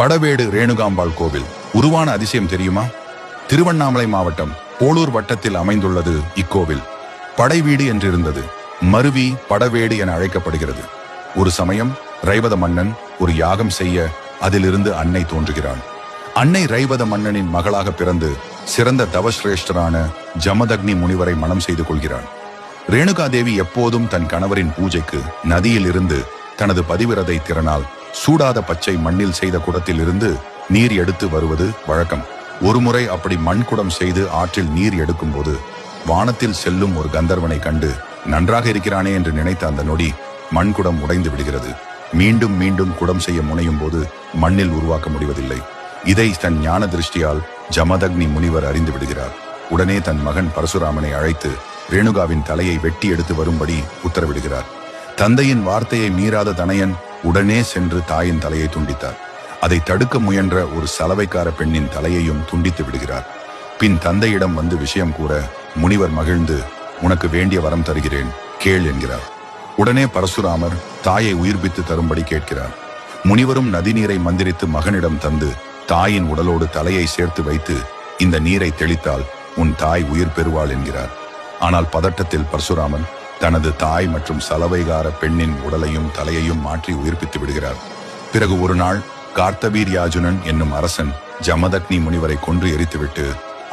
படவேடு ரேணுகாம்பாள் கோவில் உருவான அதிசயம் தெரியுமா? திருவண்ணாமலை மாவட்டம் போளூர் வட்டத்தில் அமைந்துள்ளது இக்கோவில். படைவீடு என்றிருந்தது மருவி படவேடு என அழைக்கப்படுகிறது. ஒரு சமயம் ரைவத மன்னன் ஒரு யாகம் செய்ய அதிலிருந்து அன்னை தோன்றுகிறாள். அன்னை ரைவத மன்னனின் மகளாக பிறந்து சிறந்த தவஸ்ரேஷ்டரான ஜமதக்னி முனிவரை மணம் செய்து கொள்கிறாள். ரேணுகாதேவி எப்போதும் தன் கணவரின் பூஜைக்கு நதியில் இருந்து தனது பதிவிரதை திறனால் சூடாத பச்சை மண்ணில் செய்த குடத்தில் இருந்து நீர் எடுத்து வருவது வழக்கம். ஒருமுறை அப்படி மண் குடம் செய்து ஆற்றில் நீர் எடுக்கும் போது வானத்தில் செல்லும் ஒரு கந்தர்வனை கண்டு நன்றாக இருக்கிறானே என்று நினைத்த அந்த நொடி மண்குடம் உடைந்து விடுகிறது. மீண்டும் மீண்டும் குடம் செய்ய முனையும் போது மண்ணில் உருவாக்க முடிவதில்லை. இதை தன் ஞான திருஷ்டியால் ஜமதக்னி முனிவர் அறிந்து விடுகிறார். உடனே தன் மகன் பரசுராமனை அழைத்து ரேணுகாவின் தலையை வெட்டி எடுத்து வரும்படி உத்தரவிடுகிறார். தந்தையின் வார்த்தையை மீறாத தனையன் உடனே சென்று தாயின் தலையை துண்டித்தார். அதை தடுக்க முயன்ற ஒரு சலவைக்கார பெண்ணின் தலையையும் துண்டித்து விடுகிறார். பின் தந்தையிடம் வந்து விஷயம் கூற முனிவர் மகிழ்ந்து, உனக்கு வேண்டிய வரம் தருகிறேன், கேள் என்கிறார். உடனே பரசுராமர் தாயை உயிர்ப்பித்து தரும்படி கேட்கிறார். முனிவரும் நதிநீரை மந்திரித்து மகனிடம் தந்து தாயின் உடலோடு தலையை சேர்த்து வைத்து, இந்த நீரை தெளித்தால் உன் தாய் உயிர் பெறுவாள் என்கிறார். ஆனால் பதட்டத்தில் பரசுராமன் தனது தாய் மற்றும் சலவைகார பெண்ணின் உடலையும் தலையையும் மாற்றி உயிர்ப்பித்து விடுகிறார். பிறகு ஒரு நாள் கார்த்தவீர்யாஜுனன் என்னும் அரசன் ஜமதக்னி முனிவரை கொன்று எரித்துவிட்டு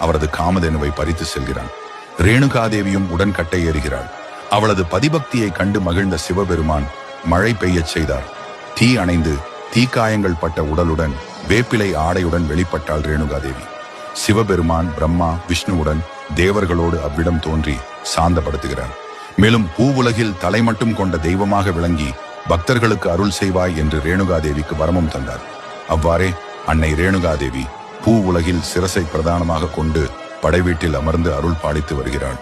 அவரது காமதேனுவை பறித்து செல்கிறான். ரேணுகாதேவியும் உடன் கட்டை ஏறுகிறாள். அவளது பதிபக்தியை கண்டு மகிழ்ந்த சிவபெருமான் மழை பெய்யச் செய்தார். தீ அணைந்து தீக்காயங்கள் பட்ட உடலுடன் வேப்பிலை ஆடையுடன் வெளிப்பட்டாள் ரேணுகாதேவி. சிவபெருமான் பிரம்மா விஷ்ணுவுடன் தேவர்களோடு அவ்விடம் தோன்றி சாந்தப்படுத்துகிறார். மேலும் பூவுலகில் தலை மட்டும் கொண்ட தெய்வமாக விளங்கி பக்தர்களுக்கு அருள் செய்வாய் என்று ரேணுகாதேவிக்கு வரமும் தந்தார். அவ்வாறே அன்னை ரேணுகாதேவி பூ உலகில் சிரசை பிரதானமாக கொண்டு படைவீட்டில் அமர்ந்து அருள் பாலித்து வருகிறாள்.